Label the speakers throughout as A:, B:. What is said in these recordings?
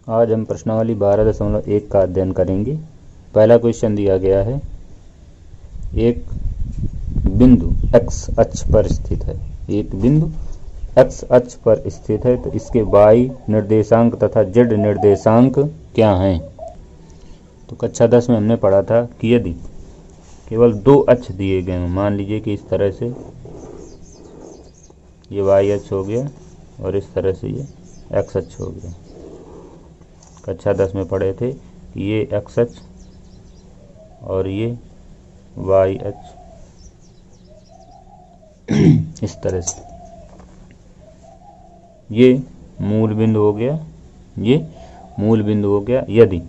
A: आज हम प्रश्नावली 12.1 का अध्ययन करेंगे। पहला क्वेश्चन दिया गया है, एक बिंदु x अक्ष पर स्थित है। एक बिंदु x अक्ष पर स्थित है तो इसके y निर्देशांक तथा z निर्देशांक क्या हैं। तो कक्षा 10 में हमने पढ़ा था कि यदि केवल दो अक्ष दिए गए हों, मान लीजिए कि इस तरह से ये y अक्ष हो गया और इस तरह से ये x अक्ष हो गया। कक्षा 10 में पढ़े थे कि ये x अक्ष और ये y अक्ष इस तरह से ये मूल बिंदु हो गया, ये मूल बिंदु हो गया। यदि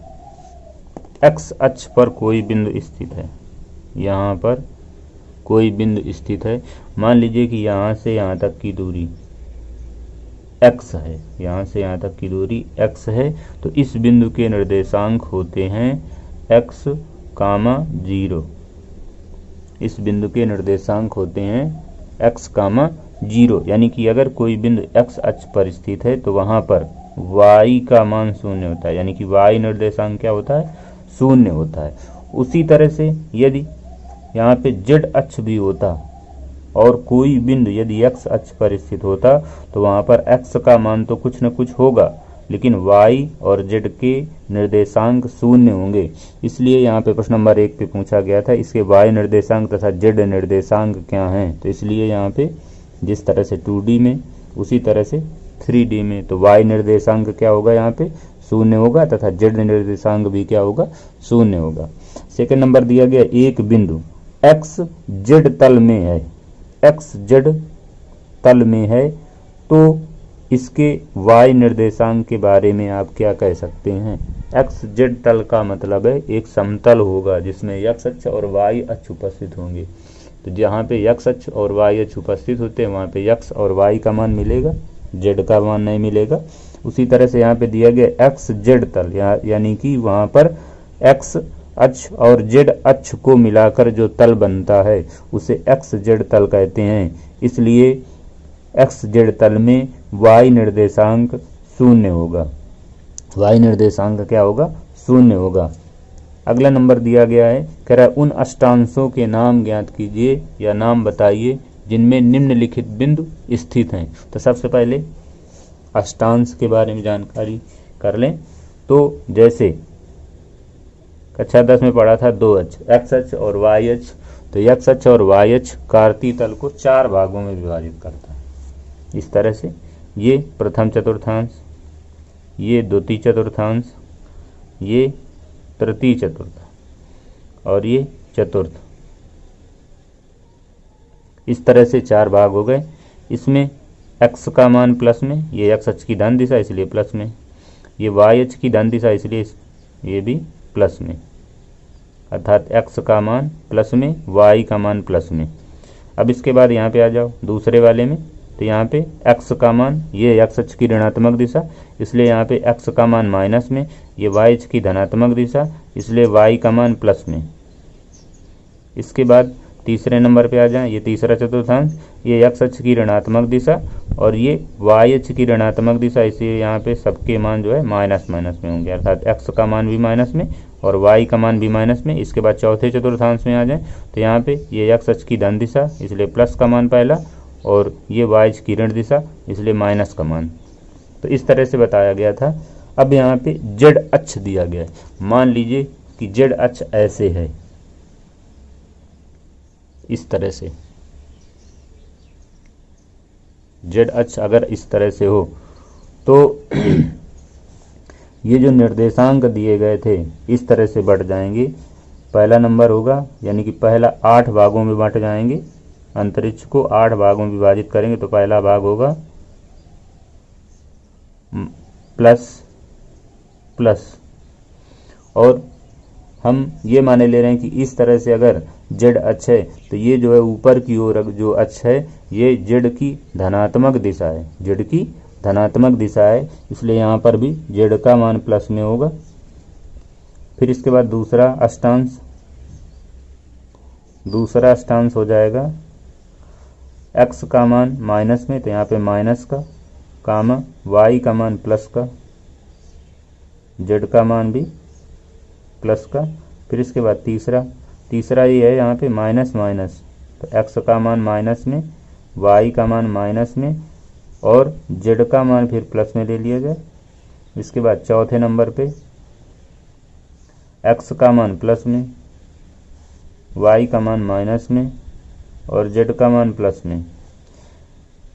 A: x अक्ष पर कोई बिंदु स्थित है, यहाँ पर कोई बिंदु स्थित है, मान लीजिए कि यहाँ से यहाँ तक की दूरी x है, यहाँ से यहाँ तक की दूरी x है, तो इस बिंदु के निर्देशांक होते हैं x, 0। इस बिंदु के निर्देशांक होते हैं x, 0। यानी कि अगर कोई बिंदु x अक्ष पर स्थित है तो वहाँ पर y का मान 0 होता है, यानी कि y निर्देशांक क्या होता है, 0 होता है। उसी तरह से यदि यहाँ पे z अक्ष भी होता और कोई बिंदु यदि x अक्ष पर स्थित होता तो वहाँ पर x का मान तो कुछ न कुछ होगा, लेकिन y और z के निर्देशांक 0 होंगे। इसलिए यहाँ पे प्रश्न नंबर 1 पे पूछा गया था इसके y निर्देशांक तथा z निर्देशांक क्या हैं। तो इसलिए यहाँ पे जिस तरह से 2D में उसी तरह से 3D में, तो y निर्देशांक क्या होगा, यहाँ पे 0 होगा तथा z निर्देशांक भी क्या होगा, 0 होगा। सेकंड नंबर दिया गया, एक बिंदु x z तल में है, x z तल में है, तो इसके y निर्देशांक के बारे में आप क्या कह सकते हैं। x z तल का मतलब है एक समतल होगा जिसमें x अक्ष और y अक्ष उपस्थित होंगे। तो जहाँ पे x अक्ष और y अक्ष उपस्थित होते हैं वहाँ पे x और y का मान मिलेगा, z का मान नहीं मिलेगा। उसी तरह से यहाँ पे दिया गया x z तल, यानी कि वहाँ पर x अक्ष और z अक्ष को मिलाकर जो तल बनता है उसे x z तल कहते हैं। इसलिए x z तल में y निर्देशांक 0 होगा, y निर्देशांक क्या होगा, 0 होगा। अगला नंबर दिया गया है, कह रहा है उन अष्टांशों के नाम ज्ञात कीजिए या नाम बताइए जिनमें निम्नलिखित बिंदु स्थित हैं। तो सबसे पहले अष्टांश के बारे में जानकारी कर लें। तो जैसे कक्षा 10 में पढ़ा था दो अक्ष, x अक्ष और y अक्ष, तो x अक्ष और y अक्ष कार्तीय तल को 4 भागों में विभाजित करता है। इस तरह से ये प्रथम चतुर्थांश, ये द्वितीय चतुर्थांश, ये तृतीय चतुर्थ और ये चतुर्थ। इस तरह से 4 भाग हो गए। इसमें x का मान प्लस में, ये x अक्ष की धन दिशा इसलिए प्लस में, ये y अक्ष की धन दिशा इसलिए ये भी प्लस में, अर्थात x का मान प्लस में, y का मान प्लस में। अब इसके बाद यहाँ पे आ जाओ दूसरे वाले में, तो यहाँ पे x का मान, ये x अक्ष की ऋणात्मक दिशा इसलिए यहाँ पे x का मान माइनस में, ये y अक्ष की धनात्मक दिशा इसलिए y का मान प्लस में। इसके बाद तीसरे नंबर पे आ जाए, ये तीसरा चतुर्थांश, ये x अक्ष की ऋणात्मक दिशा और ये y अक्ष की ऋणात्मक दिशा, इसलिए यहाँ पे सबके मान जो है माइनस माइनस में होंगे, अर्थात x का मान भी माइनस में और y का मान भी माइनस में। इसके बाद चौथे चतुर्थांश में आ जाए तो यहाँ पे ये x अक्ष की धन दिशा इसलिए प्लस का मान पहला और ये y अक्ष की ऋण दिशा इसलिए माइनस का मान। तो इस तरह से बताया गया था। अब यहाँ पे z अक्ष दिया गया है, मान लीजिए कि z अक्ष ऐसे है, इस तरह से z अक्ष अगर इस तरह से हो तो ये जो निर्देशांक दिए गए थे इस तरह से बढ़ जाएंगे। पहला नंबर होगा, यानी कि पहला 8 भागों में बांट जाएंगे, अंतरिक्ष को 8 भागों में विभाजित करेंगे। तो पहला भाग होगा प्लस प्लस, और हम ये माने ले रहे हैं कि इस तरह से अगर z अक्ष है तो ये जो है ऊपर की ओर जो अक्ष है ये z की धनात्मक दिशा है, z की धनात्मक दिशा है, इसलिए यहाँ पर भी z का मान प्लस में होगा। फिर इसके बाद दूसरा अष्टांश हो जाएगा x का मान माइनस में, तो यहाँ पे माइनस का, y का मान प्लस का, जेड का मान भी प्लस का। फिर इसके बाद तीसरा ये है यहाँ पे माइनस माइनस, तो एक्स का मान माइनस में, वाई का मान माइनस में और जेड का मान फिर प्लस में ले लिया जाए। इसके बाद चौथे नंबर पे एक्स का मान प्लस में, वाई का मान माइनस में और जेड का मान प्लस में।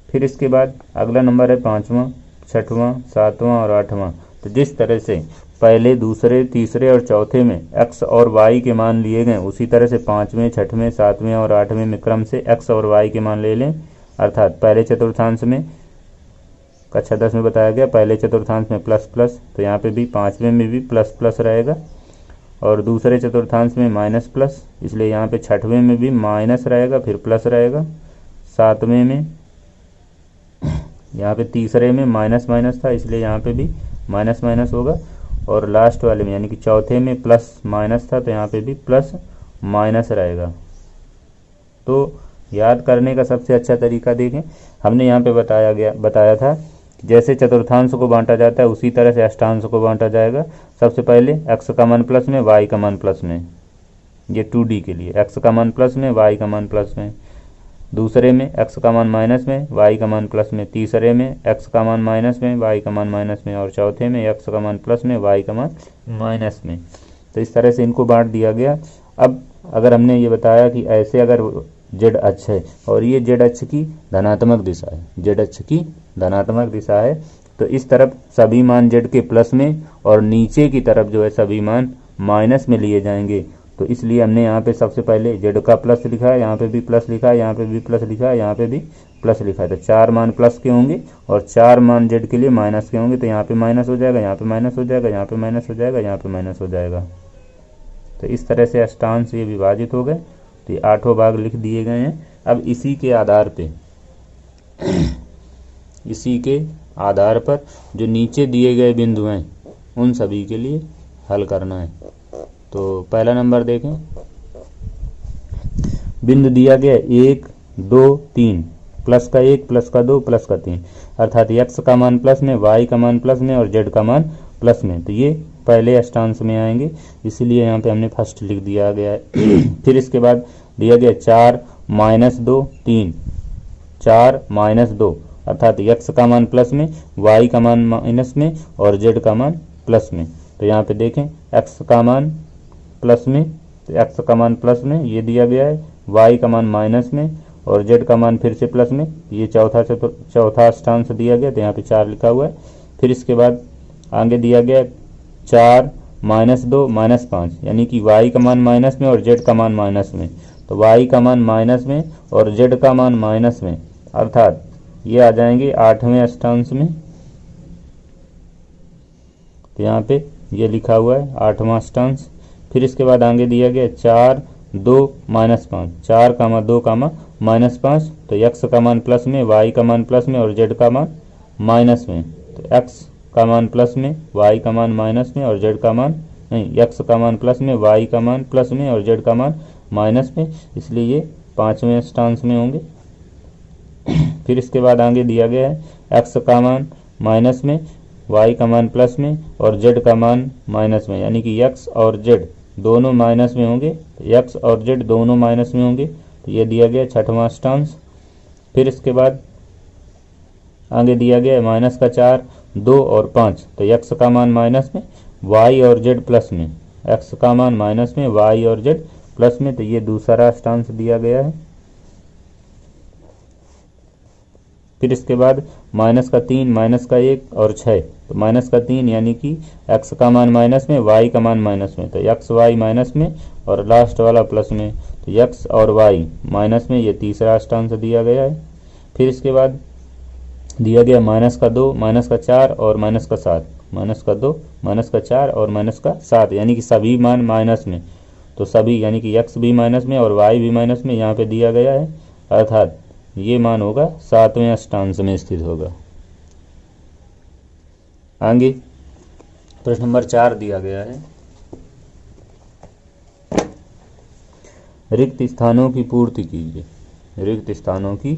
A: फिर इसके बाद अगला नंबर है पाँचवां, छठवां, सातवां और आठवां। तो जिस तरह से पहले, दूसरे, तीसरे और चौथे में एक्स और वाई के मान लिए गए, उसी तरह से पाँचवें, छठवें, सातवें और आठवें में क्रम से एक्स और वाई के मान ले लें। अर्थात पहले चतुर्थांश में कक्षा 10 में बताया गया, पहले चतुर्थांश में प्लस प्लस, तो यहाँ पे भी पाँचवें में भी प्लस प्लस रहेगा और दूसरे चतुर्थांश में माइनस प्लस, इसलिए यहाँ पे छठवें में भी माइनस रहेगा फिर प्लस रहेगा। सातवें में, यहाँ पे तीसरे में माइनस माइनस था इसलिए यहाँ पे भी माइनस माइनस होगा और लास्ट वाले में यानी कि चौथे में प्लस माइनस था तो यहाँ पे भी प्लस माइनस रहेगा। तो याद करने का सबसे अच्छा तरीका देखें, हमने यहाँ पे बताया था जैसे चतुर्थांश को बांटा जाता है उसी तरह से अष्टांश को बांटा जाएगा। सबसे पहले एक्स का मान प्लस में, वाई का मान प्लस में, ये 2D के लिए एक्स का मान प्लस में, वाई का मान प्लस में। दूसरे में एक्स का मान माइनस में, वाई का मान प्लस में। तीसरे में एक्स का मान माइनस में, वाई का मान माइनस में और चौथे में एक्स का मान प्लस में, वाई का मान माइनस में। तो इस तरह से इनको बांट दिया गया। अब अगर हमने ये बताया कि ऐसे अगर जेड अक्ष है और ये जेड अक्ष की धनात्मक दिशा है, जेड अक्ष की धनात्मक दिशा है, तो इस तरफ सभी मान जेड के प्लस में और नीचे की तरफ जो है सभी मान माइनस में लिए जाएंगे। तो इसलिए हमने यहाँ पे सबसे पहले जेड का प्लस लिखा है, यहाँ पे भी प्लस लिखा है, यहाँ पे भी प्लस लिखा है, यहाँ पे भी प्लस लिखा है। तो 4 मान प्लस के होंगे और 4 मान जेड के लिए माइनस के होंगे। तो यहाँ पे माइनस हो जाएगा, यहाँ पे माइनस हो जाएगा, यहाँ पे माइनस हो जाएगा, यहाँ पे माइनस हो जाएगा। तो इस तरह से अष्टांश ये विभाजित हो गए। तो ये 8 भाग लिख दिए गए हैं। अब इसी के आधार पर जो नीचे दिए गए बिंदु हैं उन सभी के लिए हल करना है। तो पहला नंबर देखें, बिंदु दिया गया 1, 2, 3, प्लस का 1, प्लस का 2, प्लस का 3, अर्थात एक्स का मान प्लस में, वाई का मान प्लस में और जेड का मान प्लस में। तो ये पहले अष्टांश में आएंगे, इसीलिए यहाँ पे हमने फर्स्ट लिख दिया गया है। फिर इसके बाद दिया गया 4 माइनस 2 3, 4 माइनस 2, अर्थात एक्स का मान प्लस में, वाई का मान माइनस में और जेड का मान प्लस में। तो यहाँ पे देखें एक्स का मान प्लस में, तो एक्स का मान प्लस में ये दिया गया है, वाई का मान माइनस में और जेड का मान फिर से प्लस में। ये चौथा अष्टांश दिया गया, तो यहाँ पे 4 लिखा हुआ है। फिर इसके बाद आगे दिया गया 4 माइनस 2 माइनस 5, यानी कि वाई का मान माइनस में और जेड का मान माइनस में। तो वाई का मान माइनस में और जेड का मान माइनस में, अर्थात ये आ जाएंगे 8वें अष्टांश में। तो यहाँ पे ये लिखा हुआ है 8वां अष्टांश। फिर इसके बाद आगे दिया गया 4 2 माइनस 5, 4 कामा 2 कामा माइनस 5। तो एक्स का मान प्लस में, वाई का मान प्लस में और जेड का मान माइनस में। तो एक्स का मान प्लस में, वाई का मान माइनस में और जेड का मान नहीं, एक्स का मान प्लस में, वाई का मान प्लस में और जेड का मान माइनस में, इसलिए ये 5वें अष्टांश में होंगे। फिर इसके बाद आगे दिया गया है एक्स का मान माइनस में, वाई का मान प्लस में और जेड का मान माइनस में, यानी कि एक्स और जेड दोनों माइनस में होंगे। एक्स और जेड दोनों माइनस में होंगे, तो ये दिया गया 6वां अष्टांश। फिर इसके बाद आगे दिया गया है माइनस का 4 2 और 5, तो एक्स का मान माइनस में, वाई और जेड प्लस में, एक्स का मान माइनस में, वाई और जेड प्लस में। तो ये दूसरा अष्टांश दिया गया है। फिर इसके बाद माइनस का 3, माइनस का 1 और 6, तो माइनस का 3 यानी कि एक्स का मान माइनस में, वाई का मान माइनस में, तो एक्स वाई माइनस में और लास्ट वाला प्लस में, तो एक्स और वाई माइनस में। ये तीसरा अष्टांश दिया गया है। फिर इसके बाद दिया गया माइनस का 2, माइनस का 4 और माइनस का 7, माइनस का 2, माइनस का 4 और माइनस का 7, यानी कि सभी मान माइनस में। तो सभी यानी कि एक्स भी माइनस में और वाई भी माइनस में यहाँ पे दिया गया है, अर्थात ये मान होगा 7वें अष्टांश में स्थित होगा। आगे प्रश्न नंबर 4 दिया गया है, रिक्त स्थानों की पूर्ति कीजिए, रिक्त स्थानों की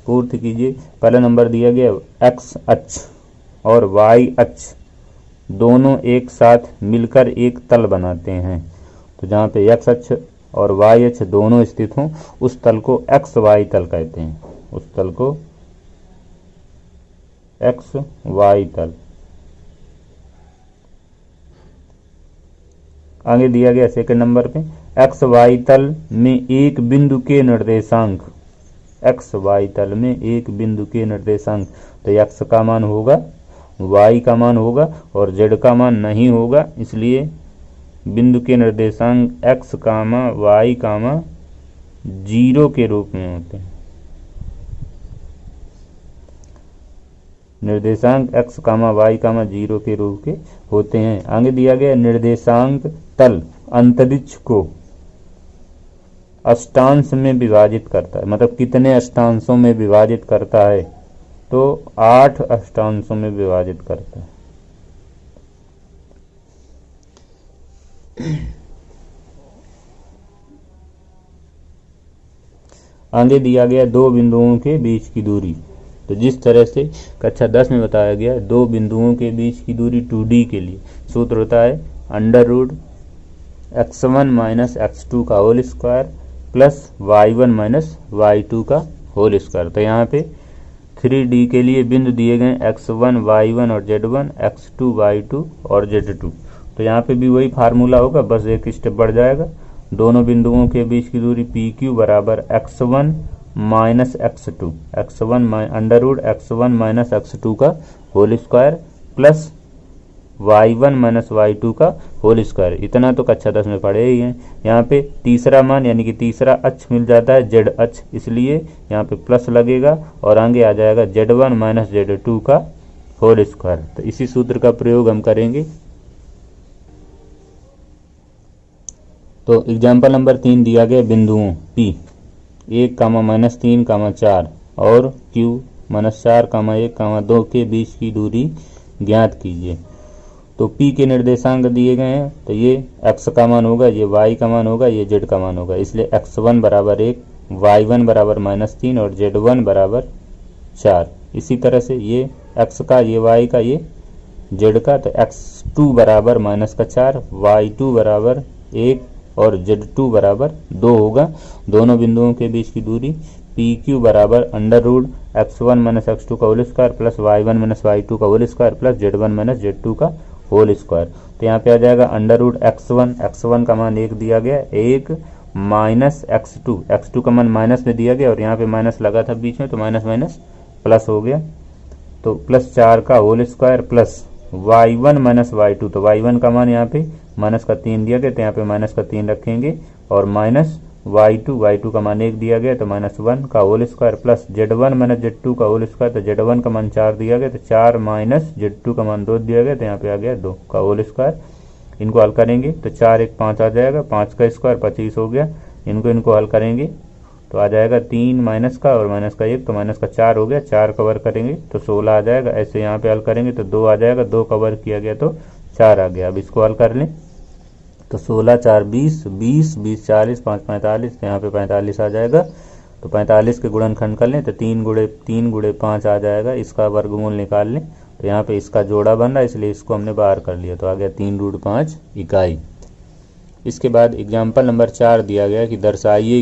A: पूर्ति कीजिए। पहला नंबर दिया गया एक्स अक्ष और वाई अक्ष दोनों एक साथ मिलकर एक तल बनाते हैं। तो जहाँ पे x अक्ष और y अक्ष दोनों स्थित हों उस तल को एक्स वाई तल कहते हैं, उस तल को एक्स वाई तल। आगे दिया गया सेकंड नंबर पे, एक्स वाई तल में एक बिंदु के निर्देशांक, एक्स वाई तल में एक बिंदु के निर्देशांक, तो एक्स का मान होगा, वाई का मान होगा और जेड का मान नहीं होगा, इसलिए बिंदु के निर्देशांक एक्स कामा वाई कामा 0 के रूप में होते हैं। निर्देशांक एक्स कामा वाई कामा 0 के रूप के होते हैं। आगे दिया गया निर्देशांक तल अंतरिक्ष को अष्टांश में विभाजित करता है, मतलब कितने अष्टांशों में विभाजित करता है, तो 8 अष्टांशों में विभाजित करता है। आगे दिया गया दो बिंदुओं के बीच की दूरी, तो जिस तरह से कक्षा 10 में बताया गया दो बिंदुओं के बीच की दूरी 2D के लिए सूत्र होता है √x1 माइनस x2 का whole square plus y1 minus y2 का होल स्क्वायर। तो यहाँ पे 3D के लिए बिंदु दिए गए x1 y1 और z1, x2 y2 और z2। तो यहाँ पे भी वही फार्मूला होगा, बस एक स्टेप बढ़ जाएगा। दोनों बिंदुओं के बीच की दूरी PQ बराबर x1 minus x2, √x1 minus x2 का whole square plus y1 minus y2 का होल स्क्वायर। इतना तो कक्षा 10 में पढ़े ही हैं। यहाँ पे तीसरा मान यानी कि तीसरा अक्ष मिल जाता है z अक्ष, इसलिए यहाँ पे प्लस लगेगा और आगे आ जाएगा z1 माइनस z2 का होल स्क्वायर। तो इसी सूत्र का प्रयोग हम करेंगे। तो एग्जाम्पल नंबर 3 दिया गया बिंदुओं P 1, -3, 4 और Q -4, 1, 2 के बीच की दूरी ज्ञात कीजिए। तो P के निर्देशांक दिए गए हैं, तो ये x का मान होगा, ये y का मान होगा, ये z का मान होगा, इसलिए x1 बराबर 1, y1 बराबर -3 और z1 बराबर 4। इसी तरह से ये x का, ये y का, ये z का, तो x2 बराबर -4, y2 बराबर 1 और z2 बराबर 2 होगा। दोनों बिंदुओं के बीच की दूरी PQ बराबर √x1 माइनस x2 का whole square plus y1 minus y2 का whole square plus z1 minus z2 का होल स्क्वायर। तो यहाँ पे आ जाएगा √x1 का मान 1 दिया गया, 1 माइनस x2 का मान माइनस में दिया गया और यहाँ पे माइनस लगा था बीच में, तो माइनस माइनस प्लस हो गया, तो प्लस 4 का whole square plus y1 minus y2, तो y1 का मान यहाँ पे माइनस का 3 दिया गया, तो यहाँ पे माइनस का 3 रखेंगे और माइनस y2 का मान 1 दिया गया, तो -1 का whole square plus z1 minus z2 का होल स्क्वायर, तो z1 का मान 4 दिया गया, तो 4 माइनस z2 का मान 2 दिया गया, तो यहाँ पे आ गया 2 का होल स्क्वायर। इनको हल करेंगे तो 4 1 5 आ जाएगा, 5 का स्क्वायर 25 हो गया। इनको हल करेंगे तो आ जाएगा 3 माइनस का और माइनस का 1, तो माइनस का 4 हो गया, 4 कवर करेंगे तो 16 आ जाएगा। ऐसे यहाँ पे हल करेंगे तो 2 आ जाएगा, 2 कवर किया गया तो 4 आ गया। अब इसको हल कर लें तो 16 4 20, 20 20 40, 5 45, तो यहाँ पे 45 आ जाएगा। तो 45 के गुणनखंड कर लें तो 3 गुणे 5 आ जाएगा। इसका वर्गमूल निकाल लें तो यहाँ पे इसका जोड़ा बन रहा है, इसलिए इसको हमने बाहर कर लिया, तो आ गया 3√5 इकाई। इसके बाद एग्जाम्पल नंबर 4 दिया गया कि दर्शाइए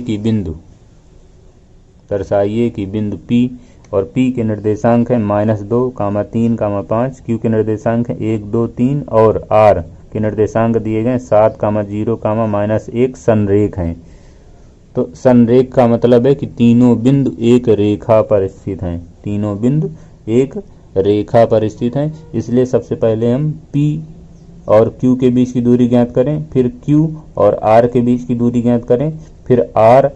A: कि बिंदु P और P के निर्देशांक हैं -2, 3, 5, Q के निर्देशांक हैं 1, 2, 3 और R के निर्देशांक दिए गए 7, 0, -1 संरेख हैं। तो संरेख का मतलब है कि तीनों बिंदु एक रेखा पर स्थित हैं, तीनों बिंदु एक रेखा पर स्थित हैं। इसलिए सबसे पहले हम P और Q के बीच की दूरी ज्ञात करें, फिर Q और R के बीच की दूरी ज्ञात करें, फिर R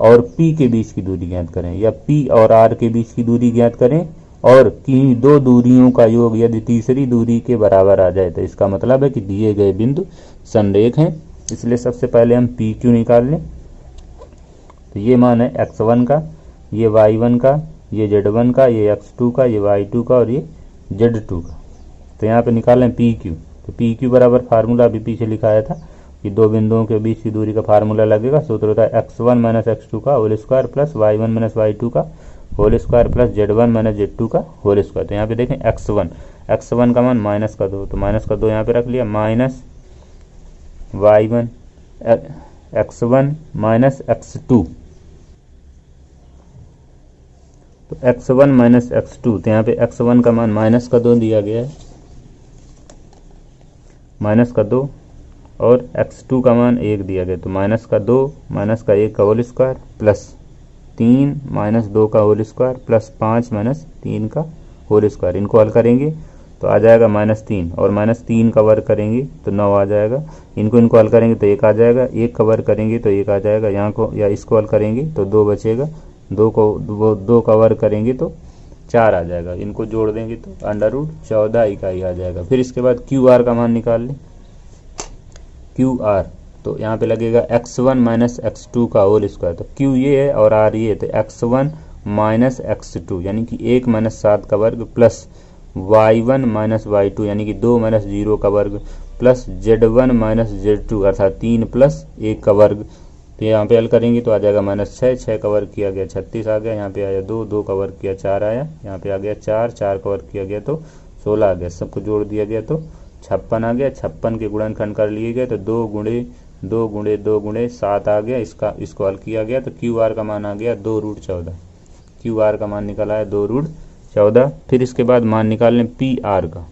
A: और P के बीच की दूरी ज्ञात करें, या P और R के बीच की दूरी ज्ञात करें और कि दो दूरियों का योग यदि तीसरी दूरी के बराबर आ जाए तो इसका मतलब है कि दिए गए बिंदु संरेख हैं। इसलिए सबसे पहले हम PQ निकाल लें। तो ये मान है x1 का, ये y1 का, ये z1 का, ये x2 का, ये y2 का और ये z2 का। तो यहाँ पे निकालें PQ। तो PQ बराबर फार्मूला अभी पीछे लिखाया था कि दो बिंदुओं के बीच की दूरी का फार्मूला लगेगा। सूत्र होता है x1 माइनस x2 का whole square plus y1 minus y2 का whole square plus z1 minus z2 का होल स्क्वायर। तो यहाँ पे देखें x1 का मान माइनस का 2, तो माइनस का 2 यहाँ पे रख लिया, minus y1 x1 minus x2, तो x1 माइनस x2, तो यहाँ पे x1 का मान माइनस का 2 दिया गया है, माइनस का 2, और x2 का मान 1 दिया गया, तो माइनस का 2 माइनस का 1 का होल स्क्वायर प्लस 3 माइनस 2 का होल स्क्वायर प्लस 5 माइनस 3 का होल स्क्वायर। इनको हल करेंगे तो आ जाएगा -3, और -3 का वर्ग करेंगे तो 9 आ जाएगा। इनको हल करेंगे तो 1 आ जाएगा, 1 का वर्ग करेंगे तो 1 आ जाएगा, यहाँ को या इसको हल करेंगे तो 2 बचेगा, 2 का वर्ग करेंगे तो 4 आ जाएगा। इनको जोड़ देंगे तो √14 इकाई आ जाएगा। फिर इसके बाद QR का मान निकाल लें। QR तो यहाँ पे लगेगा x1 माइनस x2 का होल स्क्वायर, तो Q ये है और R ये है, तो x1 माइनस x2 यानी कि 1 माइनस 7 का वर्ग प्लस y1 माइनस y2 यानी कि 2 माइनस 0 का वर्ग प्लस z1 माइनस z2 अर्थात 3 प्लस 1 का वर्ग। तो यहाँ पे हल करेंगे तो आ जाएगा -6, 6 का वर्ग किया गया 36 आ गया, यहाँ पे आया 2, 2 का वर्ग किया 4 आया, यहाँ पे आ गया 4, 4 का वर्ग किया गया तो 16 आ गया, सबको जोड़ दिया गया तो 56 आ गया। 56 के गुणनखंड कर लिए गए तो 2 गुणे 2 गुणे 2 गुणे 7 आ गया, इसको हल किया गया तो QR का मान आ गया 2√14। QR का मान निकला है 2√14। फिर इसके बाद मान निकाल लें PR का,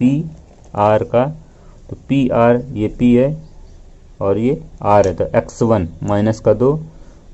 A: PR का, तो PR ये P है और ये R है, तो x1 माइनस का 2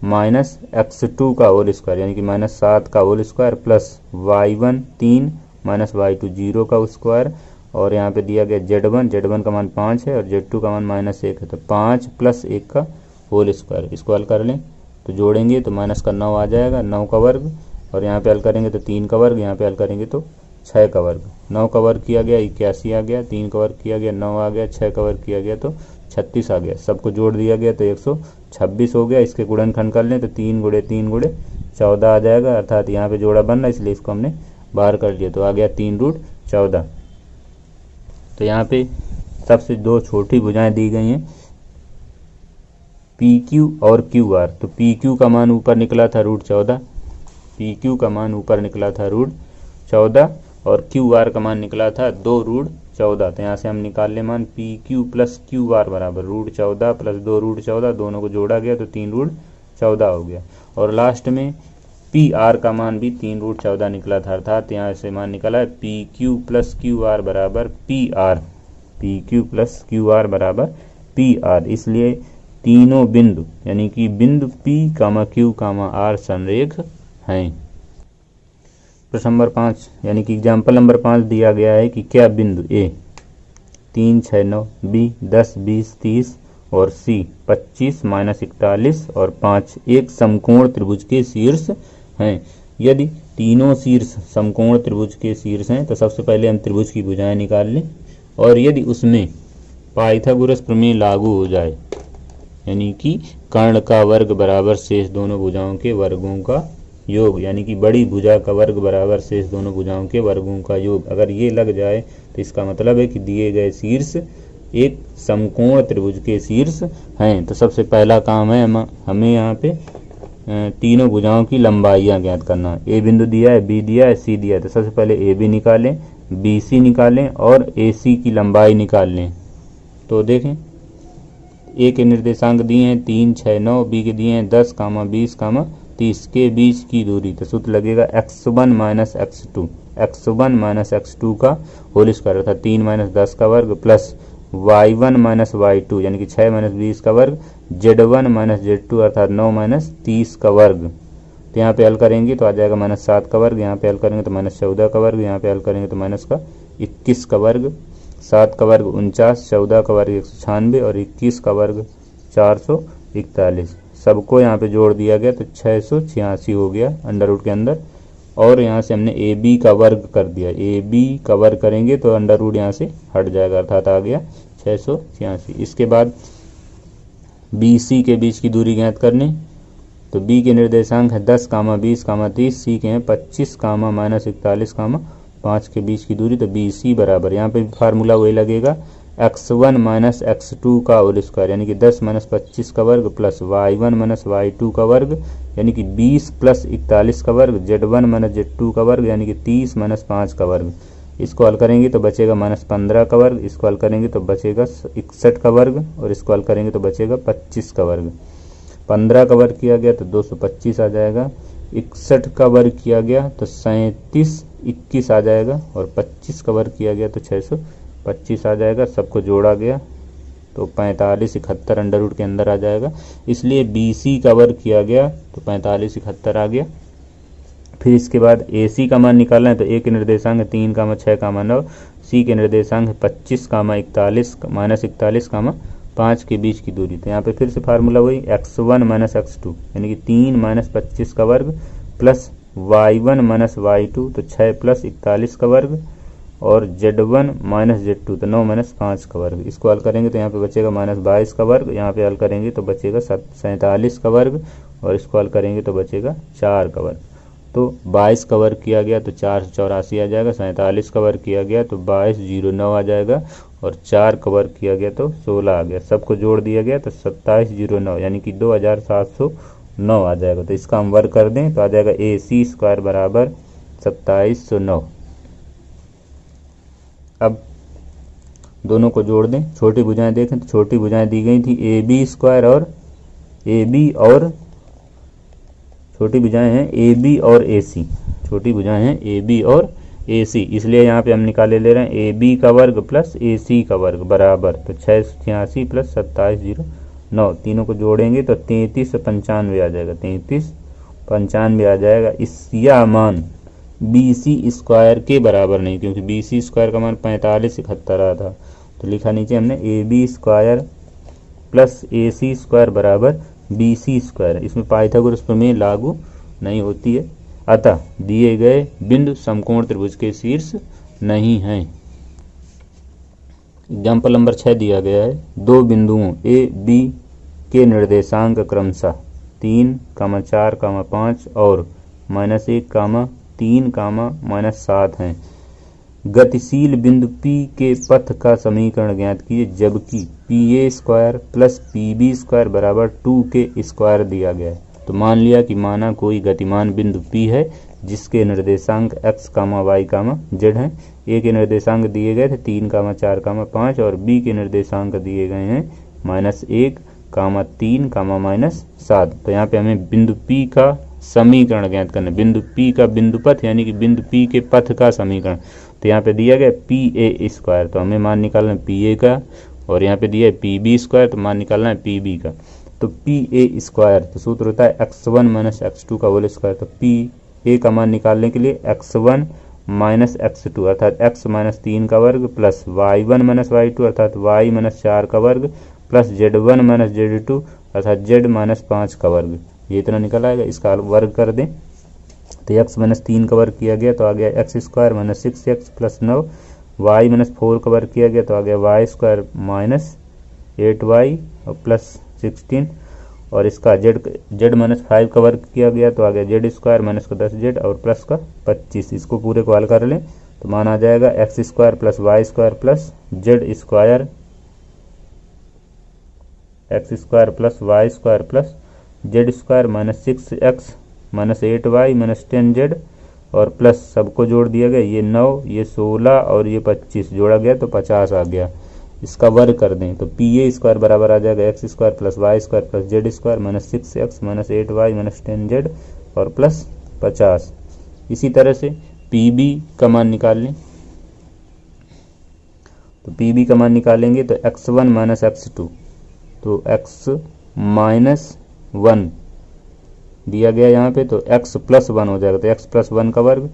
A: माइनस x2 का होल स्क्वायर यानी कि -7 का whole square plus y1 3 minus y2 0 का स्क्वायर, और यहाँ पे दिया गया z1 का मान 5 है और z2 का मान -1 है, तो 5 प्लस 1 का होल स्क्वायर। इसको हल कर लें तो जोड़ेंगे तो माइनस का 9 आ जाएगा, 9 का वर्ग, और यहाँ पे हल करेंगे तो 3 का वर्ग, यहाँ पे हल करेंगे तो 6 का वर्ग। 9 का वर्ग किया गया 81 आ गया, 3 का वर्ग किया गया 9 आ गया, 6 का वर्ग किया गया तो 36 आ गया, सबको जोड़ दिया गया तो 126 हो गया। इसके गुणनखंड कर लें तो 3 गुणे 3 गुणे 14 आ जाएगा, अर्थात यहाँ पे जोड़ा बन रहा है इसलिए इसको हमने बाहर कर लिया, तो आ गया 3√14। तो यहाँ पे सबसे 2 छोटी भुजाएं दी गई हैं PQ और QR। तो PQ का मान ऊपर निकला था √14, PQ का मान ऊपर निकला था √14 और QR का मान निकला था 2√14। तो यहाँ से हम निकाल ले मान PQ प्लस QR बराबर √14 प्लस 2√14, दोनों को जोड़ा गया तो 3√14 हो गया, और लास्ट में PR का मान भी 3√14 निकला था, अर्थात यहाँ से मान निकला है PQ प्लस QR बराबर PR, PQ प्लस QR बराबर PR। इसलिए तीनों बिंदु यानी कि बिंदु P, Q, R संरेख हैं। प्रश्न नंबर 5 यानी कि एग्जाम्पल नंबर 5 दिया गया है कि क्या बिंदु A 3, 6, 9, B 10, 20, 30 और C 25, -41 और 5 एक समकोण त्रिभुज के शीर्ष हैं। यदि तीनों शीर्ष समकोण त्रिभुज के शीर्ष हैं तो सबसे पहले हम त्रिभुज की भुजाएं निकाल लें, और यदि उसमें पाइथागोरस प्रमेय लागू हो जाए यानी कि कर्ण का वर्ग बराबर शेष दोनों भुजाओं के वर्गों का योग, यानी कि बड़ी भुजा का वर्ग बराबर शेष दोनों भुजाओं के वर्गों का योग, अगर ये लग जाए तो इसका मतलब है कि दिए गए शीर्ष एक समकोण त्रिभुज के शीर्ष हैं। तो सबसे पहला काम है हमें यहाँ पे तीनों भुजाओं की लंबाइयाँ ज्ञात करना। A बिंदु दिया है, B दिया है, C दिया है, तो सबसे पहले AB निकालें, BC निकालें और AC की लंबाई निकाल लें। तो देखें A के निर्देशांक दिए हैं 3, 6, 9, B के दिए हैं 10, 20, 30 के बीच की दूरी, तो सूत्र लगेगा x1 माइनस x2 का होल स्क्वायर अर्थात 3 माइनस 10 का वर्ग प्लस y1 माइनस y2 यानी कि 6 माइनस 20 का वर्ग, z1 माइनस z2 अर्थात 9 माइनस 30 का वर्ग। तो यहाँ पे हल करेंगे तो आ जाएगा -7 का वर्ग, यहाँ पे हल करेंगे तो -14 का वर्ग, यहाँ पे हल करेंगे तो -21 का वर्ग, 7 का वर्ग 49, 14 का वर्ग 196 और 21 का वर्ग 441। सबको यहाँ पे जोड़ दिया गया तो 686 हो गया अंडर रूट के अंदर, और यहाँ से हमने AB का वर्ग कर दिया, AB का वर्ग करेंगे तो अंडर रूट यहाँ से हट जाएगा अर्थात आ गया 686। इसके बाद BC के बीच की दूरी ज्ञात करनी, तो B के निर्देशांक है 10, 20, 30, C के हैं 25, -41, 5 के बीच की दूरी, तो BC बराबर यहाँ पे फार्मूला वही लगेगा x1 माइनस x2 का होल स्क्वायर यानी कि 10 माइनस 25 का वर्ग प्लस y1 माइनस y2 का वर्ग यानी कि 20 प्लस 41 का वर्ग, z1 माइनस z2 का वर्ग यानी कि 30 माइनस 5 का वर्ग। इसको हल करेंगे तो बचेगा माइनस 15 का वर्ग, इसको हल करेंगे तो बचेगा 61 का वर्ग और इसको हल करेंगे तो बचेगा 25 का वर्ग। 15 का वर्ग किया गया तो 225 आ जाएगा, 61 का वर्ग किया गया तो 37 21 आ जाएगा और 25 का वर्ग किया गया तो 625 आ जाएगा। सबको जोड़ा गया तो 45 71 अंडर रूट के अंदर आ जाएगा, इसलिए BC का वर्ग किया गया तो 45 71 आ गया। फिर इसके बाद AC का मान निकालना है तो A के निर्देशांक 3 कामा 6 कामा 9, C के निर्देशांक 25 कामा 41 माइनस 41 कामा 5 के बीच की दूरी। तो यहाँ पे फिर से फार्मूला वही x1 माइनस x2 यानी कि 3 माइनस 25 का वर्ग प्लस y1 माइनस y2 तो 6 प्लस 41 का वर्ग और z1 माइनस z2 तो 9 माइनस 5 का वर्ग। इसको हल करेंगे तो यहाँ पे बचेगा माइनस 22 का वर्ग, यहाँ पे हल करेंगे तो बचेगा 47 का वर्ग और इसको हल करेंगे तो बचेगा 4 का वर्ग। तो 22 का वर्ग किया गया तो 484 आ जाएगा, 47 का वर्ग किया गया तो 2209 आ जाएगा और 4 का वर्ग किया गया तो 16 आ गया। सबको जोड़ दिया गया तो 2709 यानी कि 2709 आ जाएगा। तो इसका हम वर्ग कर दें तो आ जाएगा AC स्क्वायर बराबर 2709। अब दोनों को जोड़ दें, छोटी भुजाएं देखें तो छोटी भुजाएं दी गई थी AB स्क्वायर और AB और छोटी भुजाएं हैं AB और AC, छोटी भुजाएं हैं AB और AC, इसलिए यहाँ पे हम निकाले ले रहे हैं AB का वर्ग प्लस AC का वर्ग बराबर तो 686 प्लस 2709, तीनों को जोड़ेंगे तो 3395 आ जाएगा, 3395 आ जाएगा। इस यह मान BC स्क्वायर के बराबर नहीं, क्योंकि BC स्क्वायर का मान 45 71 आ था, तो लिखा नीचे हमने AB square plus AC square बराबर BC स्क्वायर। इसमें पाइथागोरस प्रमेय लागू नहीं होती है, अतः दिए गए बिंदु समकोण त्रिभुज के शीर्ष नहीं हैं। एग्जाम्पल नंबर 6 दिया गया है, दो बिंदुओं A B के निर्देशांक क्रमशः 3, 4, 5 और -1, 3, -7 हैं। गतिशील बिंदु P के पथ का समीकरण ज्ञात कीजिए, जबकि PA square plus PB square बराबर 2 के स्क्वायर दिया गया है। तो मान लिया कि माना कोई गतिमान बिंदु P है जिसके निर्देशांक x, y, z हैं। A के निर्देशांक दिए गए थे 3, 4, 5 और B के निर्देशांक दिए गए हैं -1, 3, -7। तो यहाँ पे हमें बिंदु P का समीकरण ज्ञात करना है, बिंदु P का बिंदु पथ यानी कि बिंदु P के पथ का समीकरण। तो यहाँ पे दिया गया PA स्क्वायर, तो हमें मान निकालना है PA का, और यहाँ पे दिया है PB स्क्वायर तो मान निकालना है PB का। तो PA स्क्वायर तो सूत्र होता है x1 माइनस x2 का होल स्क्वायर। तो PA का मान निकालने के लिए x1 माइनस x2 अर्थात x माइनस 3 का वर्ग प्लस y1 माइनस y2 अर्थात y माइनस 4 का वर्ग प्लस z1 माइनस z2 अर्थात z माइनस 5 का वर्ग, ये इतना निकल आएगा। इसका वर्ग कर दें तो x माइनस 3 का वर्ग किया गया तो आ गया x square minus 6x plus 9, y minus 4 का वर्ग किया गया तो आ गया y स्क्वायर माइनस 8y और प्लस 16, और इसका z माइनस 5 का वर्ग किया गया तो आ गया z स्क्वायर माइनस का 10z और प्लस का 25। इसको पूरे को हल कर लें तो मान आ जाएगा x square plus y square plus z square, x square plus y square plus z square minus 6x minus 8y minus 10z और प्लस सबको जोड़ दिया गया, ये 9, ये 16 और ये 25 जोड़ा गया तो 50 आ गया। इसका वर्ग कर दें तो PA स्क्वायर बराबर आ जाएगा x square plus y square plus z square minus 6x minus 8y minus 10z और प्लस 50। इसी तरह से PB का मान निकाल लें, तो PB का मान निकालेंगे तो x1 माइनस x2 तो x माइनस 1 दिया गया यहाँ पे तो x प्लस 1 हो जाएगा, तो x प्लस 1 का वर्ग,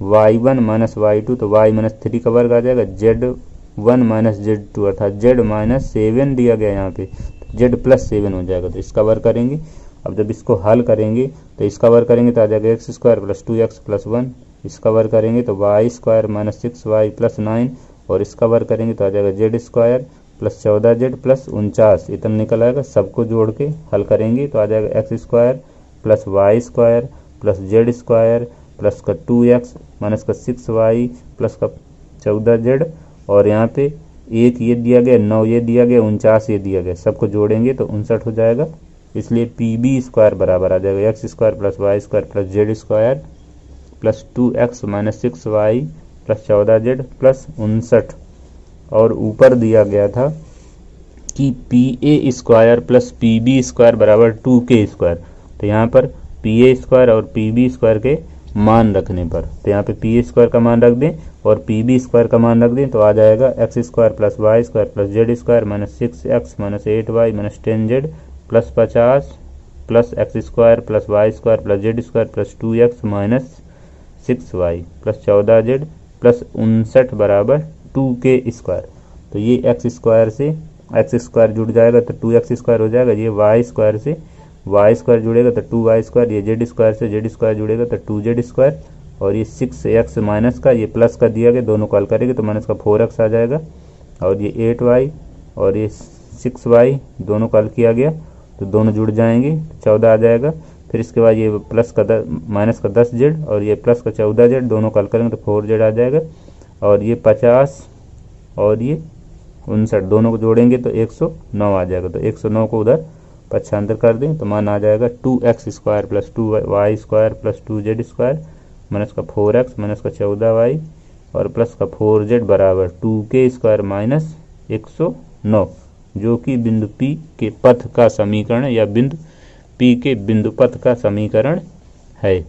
A: y1 माइनस y2 तो y माइनस 3 का वर्ग आ जाएगा, z1 माइनस z2 अर्थात z माइनस 7 दिया गया यहाँ पे तो z प्लस 7 हो जाएगा। तो इसका वर्ग करेंगे, अब जब इसको हल करेंगे तो इसका वर्ग करेंगे तो आ जाएगा x square plus 2x plus 1, इसका वर्ग करेंगे तो y square minus 6y plus 9 और इसका वर्ग करेंगे तो आ जाएगा z square plus 14z plus 49, इतना निकल आएगा। सबको जोड़ के हल करेंगे तो आ जाएगा x square plus Y square plus Z square plus का 2x माइनस का 6y प्लस का 14z और यहाँ पे 1 ये दिया गया, 9 ये दिया गया, 49 ये दिया गया, सबको जोड़ेंगे तो 59 हो जाएगा। इसलिए PB स्क्वायर बराबर आ जाएगा X square plus Y square plus Z square plus 2x minus 6y plus 14z plus 59। और ऊपर दिया गया था कि PA square plus PB square बराबर 2K स्क्वायर। तो यहाँ पर PA स्क्वायर और PB स्क्वायर के मान रखने पर, तो यहाँ पे PA स्क्वायर का मान रख दें और PB स्क्वायर का मान रख दें तो आ जाएगा X square plus Y square plus Z square minus 6x minus 8y minus 10z plus 50 plus X square plus Y square plus Z square plus 2x minus 6y plus 14z plus 59 बराबर 2K square. तो ये X square से X square जुड़ जाएगा तो 2x square हो जाएगा, ये वाई स्क्वायर से वाई स्क्वायर जुड़ेगा तो 2y स्क्वायर, ये जेड स्क्वायर से जेड स्क्वायर जुड़ेगा तो 2z स्क्वायर, और ये 6x माइनस का ये प्लस का दिया गया, दोनों कॉल करेंगे तो माइनस का 4x आ जाएगा, और ये 8y और ये 6y दोनों कॉल किया गया तो दोनों जुड़ जाएंगे 14 आ जाएगा। फिर इसके बाद ये प्लस का माइनस का 10z और ये प्लस का 14z दोनों कॉल करेंगे तो 4z आ जाएगा, और ये 50 और ये 59 दोनों को जोड़ेंगे तो 109 आ जाएगा। तो 109 को उधर पक्षांतर कर दें तो मान आ जाएगा 2x square plus 2y square plus 2z square minus का 4x माइनस का 14y और प्लस का 4z बराबर 2K स्क्वायर माइनस 109, जो कि बिंदु P के पथ का समीकरण या बिंदु P के बिंदु पथ का समीकरण है।